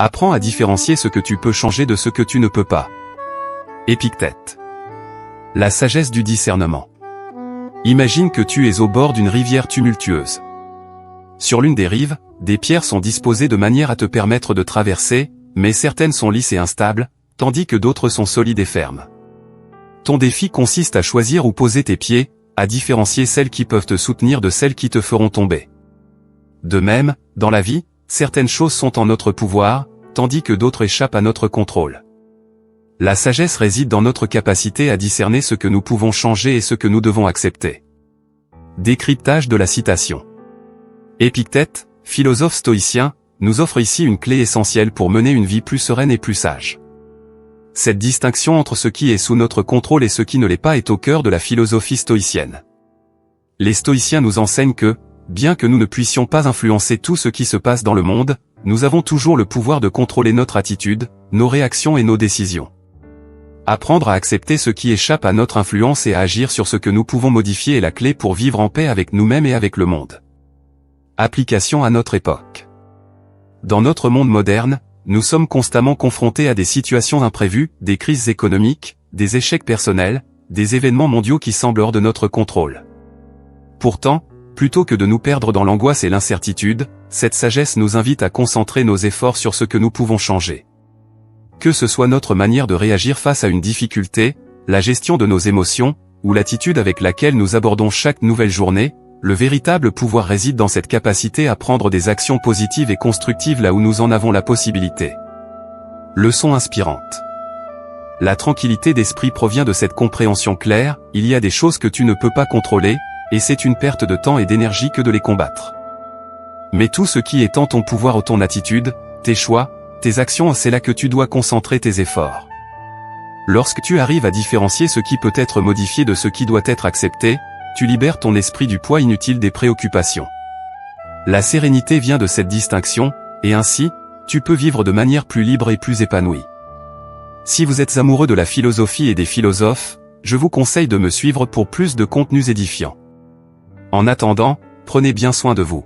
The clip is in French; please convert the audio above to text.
Apprends à différencier ce que tu peux changer de ce que tu ne peux pas. Épictète. La sagesse du discernement. Imagine que tu es au bord d'une rivière tumultueuse. Sur l'une des rives, des pierres sont disposées de manière à te permettre de traverser, mais certaines sont lisses et instables, tandis que d'autres sont solides et fermes. Ton défi consiste à choisir où poser tes pieds, à différencier celles qui peuvent te soutenir de celles qui te feront tomber. De même, dans la vie, certaines choses sont en notre pouvoir, tandis que d'autres échappent à notre contrôle. La sagesse réside dans notre capacité à discerner ce que nous pouvons changer et ce que nous devons accepter. Décryptage de la citation. Épictète, philosophe stoïcien, nous offre ici une clé essentielle pour mener une vie plus sereine et plus sage. Cette distinction entre ce qui est sous notre contrôle et ce qui ne l'est pas est au cœur de la philosophie stoïcienne. Les stoïciens nous enseignent que, bien que nous ne puissions pas influencer tout ce qui se passe dans le monde, nous avons toujours le pouvoir de contrôler notre attitude, nos réactions et nos décisions. Apprendre à accepter ce qui échappe à notre influence et à agir sur ce que nous pouvons modifier est la clé pour vivre en paix avec nous-mêmes et avec le monde. Application à notre époque. Dans notre monde moderne, nous sommes constamment confrontés à des situations imprévues, des crises économiques, des échecs personnels, des événements mondiaux qui semblent hors de notre contrôle. Pourtant, plutôt que de nous perdre dans l'angoisse et l'incertitude, cette sagesse nous invite à concentrer nos efforts sur ce que nous pouvons changer. Que ce soit notre manière de réagir face à une difficulté, la gestion de nos émotions, ou l'attitude avec laquelle nous abordons chaque nouvelle journée, le véritable pouvoir réside dans cette capacité à prendre des actions positives et constructives là où nous en avons la possibilité. Leçon inspirante. La tranquillité d'esprit provient de cette compréhension claire, il y a des choses que tu ne peux pas contrôler, et c'est une perte de temps et d'énergie que de les combattre. Mais tout ce qui est en ton pouvoir ou ton attitude, tes choix, tes actions, c'est là que tu dois concentrer tes efforts. Lorsque tu arrives à différencier ce qui peut être modifié de ce qui doit être accepté, tu libères ton esprit du poids inutile des préoccupations. La sérénité vient de cette distinction, et ainsi, tu peux vivre de manière plus libre et plus épanouie. Si vous êtes amoureux de la philosophie et des philosophes, je vous conseille de me suivre pour plus de contenus édifiants. En attendant, prenez bien soin de vous.